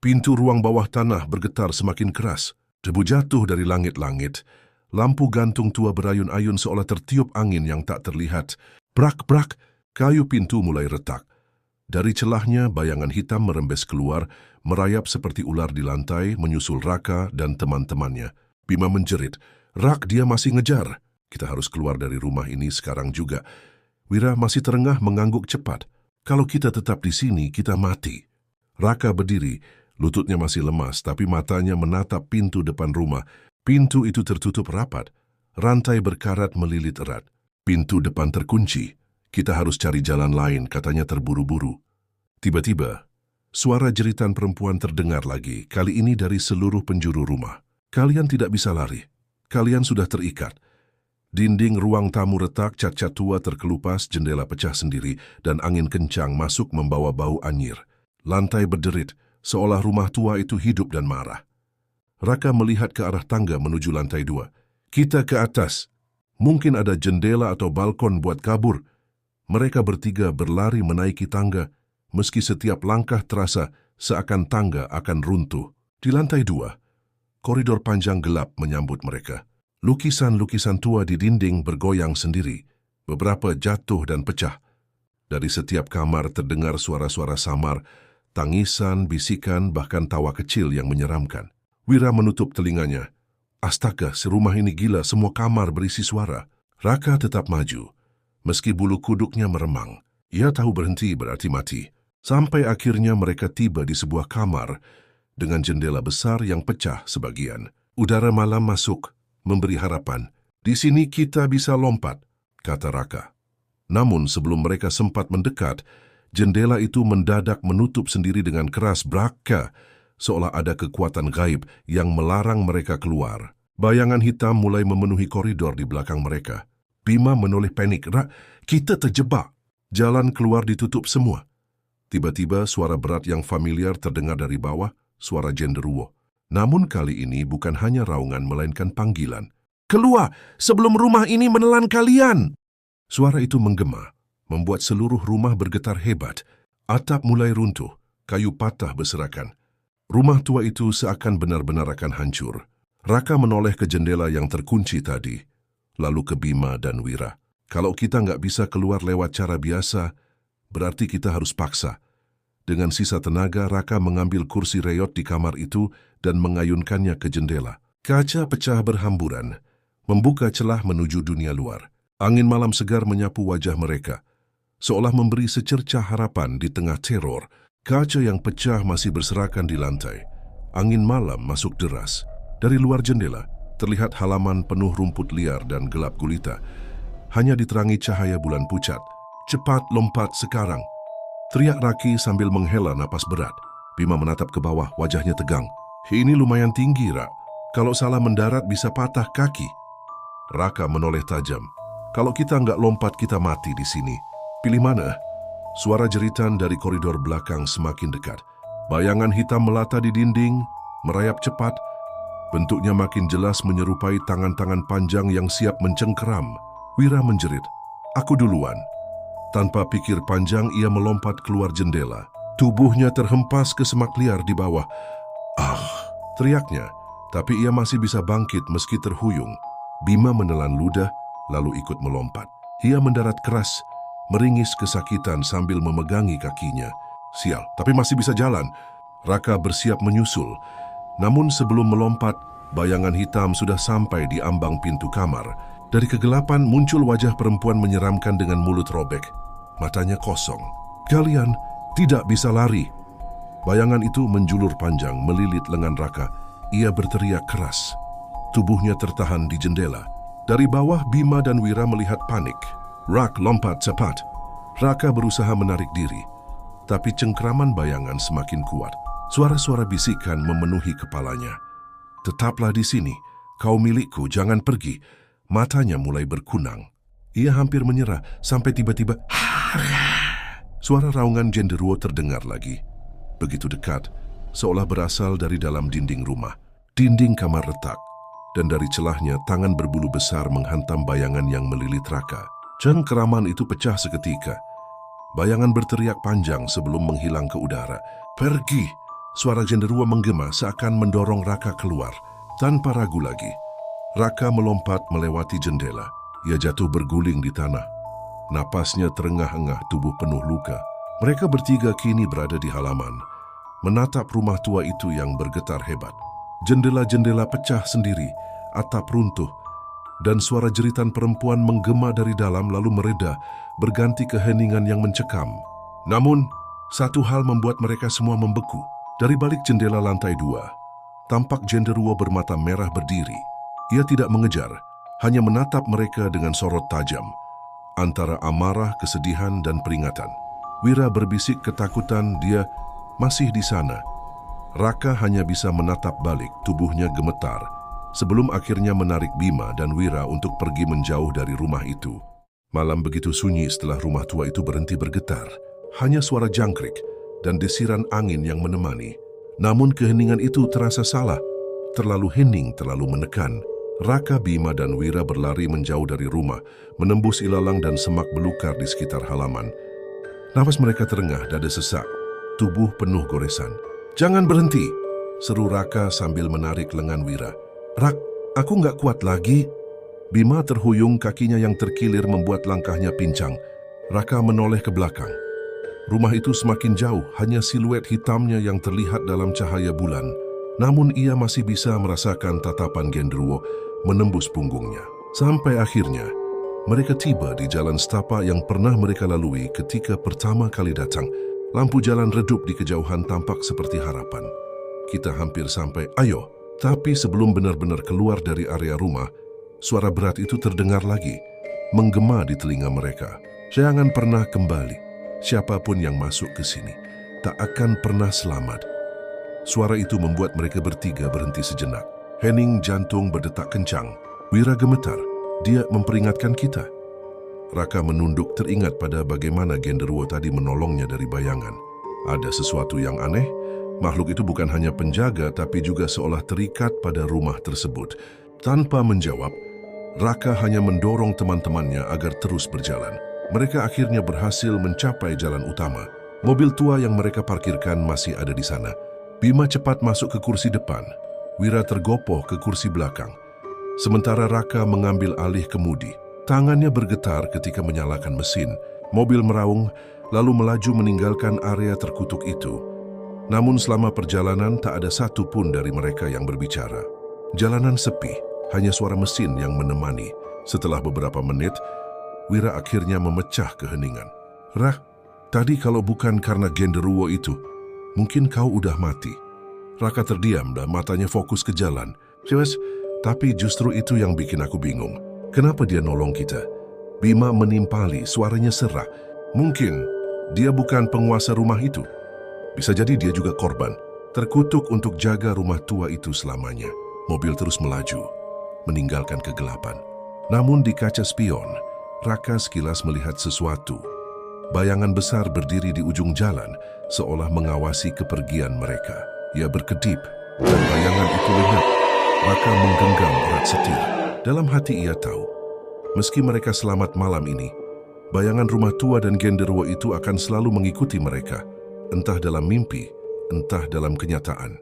Pintu ruang bawah tanah bergetar semakin keras. Debu jatuh dari langit-langit. Lampu gantung tua berayun-ayun seolah tertiup angin yang tak terlihat. Brak-brak, kayu pintu mulai retak. Dari celahnya, bayangan hitam merembes keluar, merayap seperti ular di lantai, menyusul Raka dan teman-temannya. Bima menjerit, "Rak, dia masih ngejar. Kita harus keluar dari rumah ini sekarang juga." Wira masih terengah mengangguk cepat. "Kalau kita tetap di sini, kita mati." Raka berdiri, lututnya masih lemas, tapi matanya menatap pintu depan rumah. Pintu itu tertutup rapat. Rantai berkarat melilit erat. Pintu depan terkunci. "Kita harus cari jalan lain," katanya terburu-buru. Tiba-tiba, suara jeritan perempuan terdengar lagi, kali ini dari seluruh penjuru rumah. "Kalian tidak bisa lari. Kalian sudah terikat." Dinding ruang tamu retak, cat-cat tua terkelupas, jendela pecah sendiri, dan angin kencang masuk membawa bau anyir. Lantai berderit, seolah rumah tua itu hidup dan marah. Raka melihat ke arah tangga menuju lantai 2. "Kita ke atas. Mungkin ada jendela atau balkon buat kabur." Mereka bertiga berlari menaiki tangga, meski setiap langkah terasa seakan tangga akan runtuh. Di lantai 2, koridor panjang gelap menyambut mereka. Lukisan-lukisan tua di dinding bergoyang sendiri, beberapa jatuh dan pecah. Dari setiap kamar terdengar suara-suara samar, tangisan, bisikan, bahkan tawa kecil yang menyeramkan. Wira menutup telinganya. Astaga, si rumah ini gila, semua kamar berisi suara. Raka tetap maju, meski bulu kuduknya meremang. Ia tahu berhenti berarti mati. Sampai akhirnya mereka tiba di sebuah kamar dengan jendela besar yang pecah sebagian. Udara malam masuk, memberi harapan. "Di sini kita bisa lompat," kata Raka. Namun sebelum mereka sempat mendekat, jendela itu mendadak menutup sendiri dengan keras braka, seolah ada kekuatan gaib yang melarang mereka keluar. Bayangan hitam mulai memenuhi koridor di belakang mereka. Bima menoleh panik. "Rak, kita terjebak." Jalan keluar ditutup semua. Tiba-tiba suara berat yang familiar terdengar dari bawah, suara genderuwo. Namun kali ini bukan hanya raungan melainkan panggilan. "Keluar, sebelum rumah ini menelan kalian!" Suara itu menggema, membuat seluruh rumah bergetar hebat. Atap mulai runtuh, kayu patah berserakan. Rumah tua itu seakan benar-benar akan hancur. Raka menoleh ke jendela yang terkunci tadi, lalu ke Bima dan Wira. "Kalau kita nggak bisa keluar lewat cara biasa, berarti kita harus paksa." Dengan sisa tenaga, Raka mengambil kursi reyot di kamar itu dan mengayunkannya ke jendela. Kaca pecah berhamburan, membuka celah menuju dunia luar. Angin malam segar menyapu wajah mereka, seolah memberi secercah harapan di tengah teror. Kaca yang pecah masih berserakan di lantai. Angin malam masuk deras. Dari luar jendela, terlihat halaman penuh rumput liar dan gelap gulita. Hanya diterangi cahaya bulan pucat. "Cepat lompat sekarang!" teriak Raki sambil menghela napas berat. Bima menatap ke bawah, wajahnya tegang. "Ini lumayan tinggi, Rak. Kalau salah mendarat bisa patah kaki." Raka menoleh tajam. "Kalau kita nggak lompat, kita mati di sini. Pilih mana?" Suara jeritan dari koridor belakang semakin dekat. Bayangan hitam melata di dinding, merayap cepat. Bentuknya makin jelas menyerupai tangan-tangan panjang yang siap mencengkeram. Wira menjerit, "Aku duluan." Tanpa pikir panjang, ia melompat keluar jendela. Tubuhnya terhempas ke semak liar di bawah. "Ah!" teriaknya, tapi ia masih bisa bangkit meski terhuyung. Bima menelan ludah, lalu ikut melompat. Ia mendarat keras, meringis kesakitan sambil memegangi kakinya. Sial, tapi masih bisa jalan. Raka bersiap menyusul. Namun sebelum melompat, bayangan hitam sudah sampai di ambang pintu kamar. Dari kegelapan muncul wajah perempuan menyeramkan dengan mulut robek. Matanya kosong. "Kalian tidak bisa lari." Bayangan itu menjulur panjang melilit lengan Raka. Ia berteriak keras. Tubuhnya tertahan di jendela. Dari bawah, Bima dan Wira melihat panik. "Rak, lompat cepat." Raka berusaha menarik diri, tapi cengkraman bayangan semakin kuat. Suara-suara bisikan memenuhi kepalanya. "Tetaplah di sini, kau milikku, jangan pergi." Matanya mulai berkunang. Ia hampir menyerah sampai tiba-tiba suara raungan genderuwo terdengar lagi. Begitu dekat, seolah berasal dari dalam dinding rumah. Dinding kamar retak, dan dari celahnya tangan berbulu besar menghantam bayangan yang melilit Raka. Cengkeraman itu pecah seketika. Bayangan berteriak panjang sebelum menghilang ke udara. "Pergi! Suara genderuwo menggema seakan mendorong Raka keluar. Tanpa ragu lagi, Raka melompat melewati jendela. Ia jatuh berguling di tanah. Napasnya terengah-engah, tubuh penuh luka. Mereka bertiga kini berada di halaman, menatap rumah tua itu yang bergetar hebat. Jendela-jendela pecah sendiri, atap runtuh, dan suara jeritan perempuan menggema dari dalam lalu mereda, berganti keheningan yang mencekam. Namun, satu hal membuat mereka semua membeku. Dari balik jendela lantai 2, tampak genderuwo bermata merah berdiri. Ia tidak mengejar, hanya menatap mereka dengan sorot tajam, antara amarah, kesedihan, dan peringatan. Wira berbisik ketakutan, dia masih di sana. Raka hanya bisa menatap balik, tubuhnya gemetar, sebelum akhirnya menarik Bima dan Wira untuk pergi menjauh dari rumah itu. Malam begitu sunyi setelah rumah tua itu berhenti bergetar. Hanya suara jangkrik dan desiran angin yang menemani. Namun keheningan itu terasa salah, terlalu hening, terlalu menekan. Raka, Bima, dan Wira berlari menjauh dari rumah, menembus ilalang dan semak belukar di sekitar halaman. Nafas mereka terengah, dada sesak, tubuh penuh goresan. "Jangan berhenti!" seru Raka sambil menarik lengan Wira. "Rak, aku nggak kuat lagi." Bima terhuyung, kakinya yang terkilir membuat langkahnya pincang. Raka menoleh ke belakang. Rumah itu semakin jauh, hanya siluet hitamnya yang terlihat dalam cahaya bulan. Namun ia masih bisa merasakan tatapan genderuwo menembus punggungnya. Sampai akhirnya, mereka tiba di jalan setapak yang pernah mereka lalui ketika pertama kali datang. Lampu jalan redup di kejauhan, tampak seperti harapan. Kita hampir sampai, ayo. Tapi sebelum benar-benar keluar dari area rumah, suara berat itu terdengar lagi, menggema di telinga mereka. "Jangan pernah kembali. Siapapun yang masuk ke sini tak akan pernah selamat." Suara itu membuat mereka bertiga berhenti sejenak. Hening jantung berdetak kencang. Wira gemetar. Dia memperingatkan kita. Raka menunduk, teringat pada bagaimana genderuwo tadi menolongnya dari bayangan. Ada sesuatu yang aneh. Makhluk itu bukan hanya penjaga, tapi juga seolah terikat pada rumah tersebut. Tanpa menjawab, Raka hanya mendorong teman-temannya agar terus berjalan. Mereka akhirnya berhasil mencapai jalan utama. Mobil tua yang mereka parkirkan masih ada di sana. Bima cepat masuk ke kursi depan. Wira tergopoh ke kursi belakang. Sementara Raka mengambil alih kemudi. Tangannya bergetar ketika menyalakan mesin. Mobil meraung, lalu melaju meninggalkan area terkutuk itu. Namun selama perjalanan tak ada satu pun dari mereka yang berbicara. Jalanan sepi, hanya suara mesin yang menemani. Setelah beberapa menit, Wira akhirnya memecah keheningan. "Rah, tadi kalau bukan karena genderuwo itu, mungkin kau udah mati." Raka terdiam dan matanya fokus ke jalan. "Jelas, tapi justru itu yang bikin aku bingung. Kenapa dia nolong kita?" Bima menimpali, suaranya serak. "Mungkin dia bukan penguasa rumah itu. Bisa jadi dia juga korban, terkutuk untuk jaga rumah tua itu selamanya." Mobil terus melaju, meninggalkan kegelapan. Namun di kaca spion, Raka sekilas melihat sesuatu. Bayangan besar berdiri di ujung jalan, seolah mengawasi kepergian mereka. Ia berkedip, dan bayangan itu lenyap. Raka menggenggam erat setir. Dalam hati ia tahu, meski mereka selamat malam ini, bayangan rumah tua dan genderuwo itu akan selalu mengikuti mereka, entah dalam mimpi, entah dalam kenyataan.